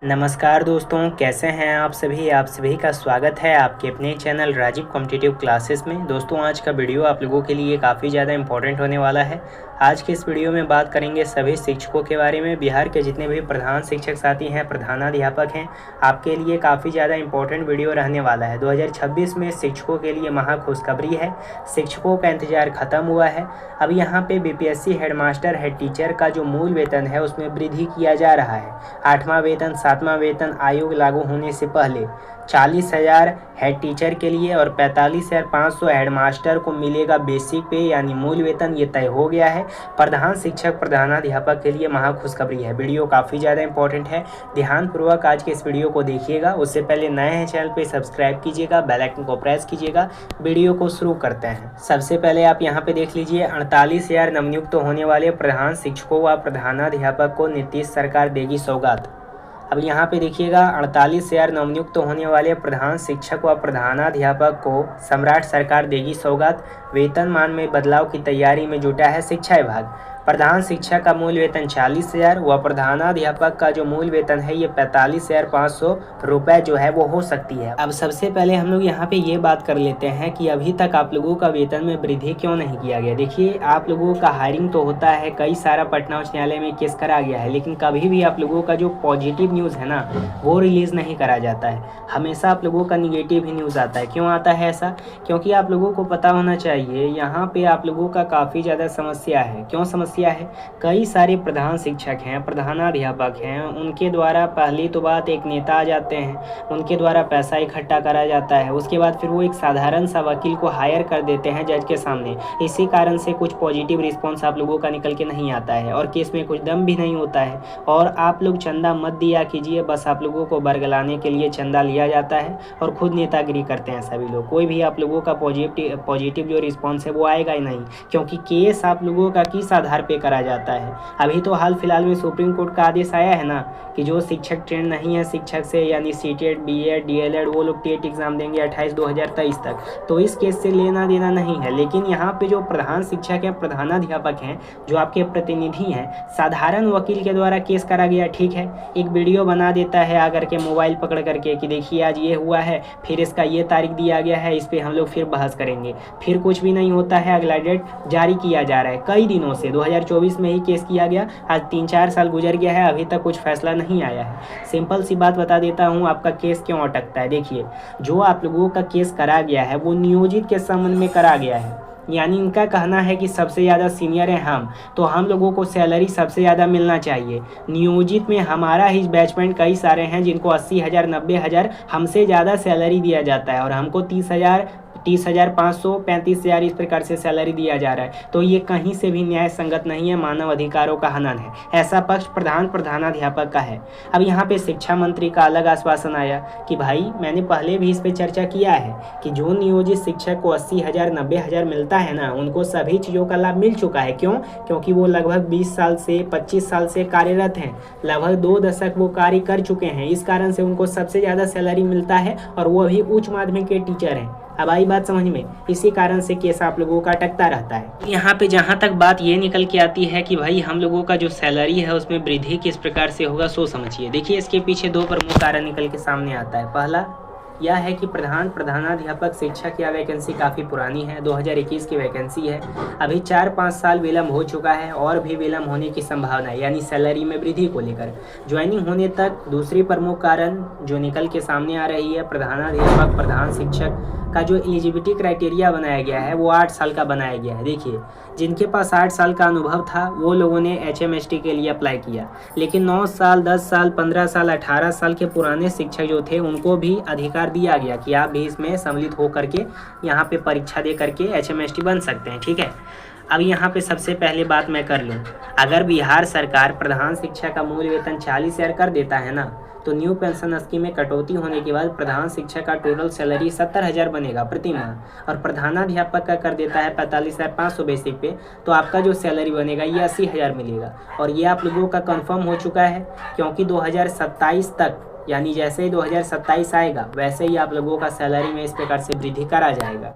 नमस्कार दोस्तों, कैसे हैं आप सभी का स्वागत है आपके अपने चैनल राजीव कॉम्पिटिटिव क्लासेस में। दोस्तों, आज का वीडियो आप लोगों के लिए काफ़ी ज़्यादा इम्पोर्टेंट होने वाला है। आज के इस वीडियो में बात करेंगे सभी शिक्षकों के बारे में। बिहार के जितने भी प्रधान शिक्षक साथी हैं, प्रधानाध्यापक हैं, आपके लिए काफ़ी ज़्यादा इम्पोर्टेंट वीडियो रहने वाला है। 2026 में शिक्षकों के लिए महा खुशखबरी है। शिक्षकों का इंतजार खत्म हुआ है। अब यहाँ पे बीपीएससी हेडमास्टर हेड टीचर का जो मूल वेतन है उसमें वृद्धि किया जा रहा है। 8वां वेतन 7वां वेतन आयोग लागू होने से पहले 40,000 हेड टीचर के लिए और 45,500 हेडमास्टर को मिलेगा बेसिक पे यानी मूल वेतन। ये तय हो गया है। प्रधान शिक्षक प्रधानाध्यापक के लिए महा खुशखबरी है। वीडियो काफ़ी ज़्यादा इंपॉर्टेंट है, ध्यानपूर्वक आज के इस वीडियो को देखिएगा। उससे पहले नए हैं चैनल पे सब्सक्राइब कीजिएगा, बेल आइकन को प्रेस कीजिएगा। वीडियो को शुरू करते हैं। सबसे पहले आप यहाँ पे देख लीजिए, 48,000 नवनियुक्त होने वाले प्रधान शिक्षकों व प्रधानाध्यापक को नीतीश सरकार देगी सौगात। अब यहाँ पे देखिएगा, 48,000 नवनियुक्त होने वाले प्रधान शिक्षक व प्रधानाध्यापक को सम्राट सरकार देगी सौगात। वेतनमान में बदलाव की तैयारी में जुटा है शिक्षा विभाग। प्रधान शिक्षक का मूल वेतन 40,000 व प्रधानाध्यापक का जो मूल वेतन है ये 45,500 रुपये जो है वो हो सकती है। अब सबसे पहले हम लोग यहाँ पे ये बात कर लेते हैं कि अभी तक आप लोगों का वेतन में वृद्धि क्यों नहीं किया गया। देखिए, आप लोगों का हायरिंग तो होता है, कई सारा पटना उच्च न्यायालय में केस करा गया है, लेकिन कभी भी आप लोगों का जो पॉजिटिव न्यूज़ है ना वो रिलीज़ नहीं करा जाता है। हमेशा आप लोगों का निगेटिव ही न्यूज़ आता है। क्यों आता है ऐसा? क्योंकि आप लोगों को पता होना चाहिए, यहाँ पे आप लोगों का काफ़ी ज़्यादा समस्या है। क्यों समस्या है? कई सारे प्रधान शिक्षक हैं, प्रधानाध्यापक हैं, उनके द्वारा पहली तो बात एक नेता आ जाते हैं, उनके द्वारा पैसा इकट्ठा करा जाता है, उसके बाद फिर वो एक साधारण सा वकील को हायर कर देते हैं जज के सामने। इसी कारण से कुछ पॉजिटिव रिस्पॉन्स आप लोगों का निकल के नहीं आता है और केस में कुछ दम भी नहीं होता है। और आप लोग चंदा मत दिया कीजिए, बस आप लोगों को बरगलाने के लिए चंदा लिया जाता है और खुद नेतागिरी करते हैं सभी लोग। कोई भी आप लोगों का पॉजिटिव जो रिस्पॉन्स है वो आएगा ही नहीं, क्योंकि केस आप लोगों का किस आधार पर करा जाता है। अभी तो हाल फिलहाल में सुप्रीम कोर्ट का आदेश आया है ना कि जो शिक्षक ट्रेंड नहीं है शिक्षक से, यानी सीटेट, बीएड, डीएलएड, वो लोग टेट एग्जाम देंगे 28/2023 तक। तो इस केस से लेना देना नहीं है। लेकिन यहाँ पे जो प्रधान शिक्षक है, प्रधानाध्यापक हैं, जो आपके प्रतिनिधि हैं, साधारण वकील के द्वारा केस करा गया, ठीक है, एक वीडियो बना देता है आकर के मोबाइल पकड़ करके कि देखिए आज ये हुआ है, फिर इसका ये तारीख दिया गया है, इस पर हम लोग फिर बहस करेंगे। फिर कुछ भी नहीं होता है, अगला डेट जारी किया जा रहा है। कई दिनों से 2024 में ही केस किया गया, आज 3-4 साल गुजर गया है, अभी तक कुछ फैसला नहीं आया है। सिंपल सी बात बता देता हूँ, आपका केस क्यों अटकता है। देखिए, जो आप लोगों का केस करा गया है वो नियोजित के संबंध में करा गया है, यानी इनका कहना है कि सबसे ज़्यादा सीनियर हैं हम, तो हम लोगों को सैलरी सबसे ज़्यादा मिलना चाहिए। नियोजित में हमारा ही बैचमेंट कई सारे हैं जिनको 80,000 90,000 हमसे ज़्यादा सैलरी दिया जाता है और हमको 30,000 30,500 35,000 इस प्रकार से सैलरी दिया जा रहा है। तो ये कहीं से भी न्याय संगत नहीं है, मानव अधिकारों का हनन है। ऐसा पक्ष प्रधानाध्यापक का है। अब यहाँ पे शिक्षा मंत्री का अलग आश्वासन आया कि भाई, मैंने पहले भी इस पे चर्चा किया है कि जो नियोजित शिक्षक को 80,000 90,000 मिलता है ना, उनको सभी चीज़ों का लाभ मिल चुका है। क्यों? क्योंकि वो लगभग 20 साल से 25 साल से कार्यरत हैं, लगभग 2 दशक वो कार्य कर चुके हैं। इस कारण से उनको सबसे ज़्यादा सैलरी मिलता है और वो अभी उच्च माध्यमिक के टीचर हैं। अब आई बात समझ में? इसी कारण से केस आप लोगों का अटकता रहता है। यहाँ पे जहाँ तक बात ये निकल के आती है कि भाई हम लोगों का जो सैलरी है उसमें वृद्धि किस प्रकार से होगा, सो समझिए। देखिए, इसके पीछे 2 प्रमुख कारण निकल के सामने आता है। पहला यह है कि प्रधानाध्यापक शिक्षक यह वैकेंसी काफ़ी पुरानी है, 2021 की वैकेंसी है। अभी 4-5 साल विलम्ब हो चुका है और भी विलम्ब होने की संभावना है, यानी सैलरी में वृद्धि को लेकर ज्वाइनिंग होने तक। दूसरी प्रमुख कारण जो निकल के सामने आ रही है, प्रधानाध्यापक प्रधान शिक्षक का जो एलिजिबिलिटी क्राइटेरिया बनाया गया है वो 8 साल का बनाया गया है। देखिए, जिनके पास 8 साल का अनुभव था वो लोगों ने HMST के लिए अप्लाई किया, लेकिन 9 साल 10 साल 15 साल 18 साल के पुराने शिक्षक जो थे उनको भी अधिकार दिया गया कि आप भी इसमें सम्मिलित हो करके यहाँ पे परीक्षा दे करके HMST बन सकते हैं, ठीक है। अब यहाँ पे सबसे पहले बात मैं कर लूँ, अगर बिहार सरकार प्रधान शिक्षक का मूल वेतन 40,000 कर देता है ना, तो न्यू पेंशन स्कीम में कटौती होने के बाद प्रधान शिक्षक का टोटल सैलरी 70,000 बनेगा प्रति माह, और प्रधानाध्यापक का कर देता है 45,500 बेसिक पे, तो आपका जो सैलरी बनेगा ये 80,000 मिलेगा। और ये आप लोगों का कंफर्म हो चुका है, क्योंकि 2027 तक, यानी जैसे ही 2027 आएगा वैसे ही आप लोगों का सैलरी में इस प्रकार से वृद्धि करा जाएगा।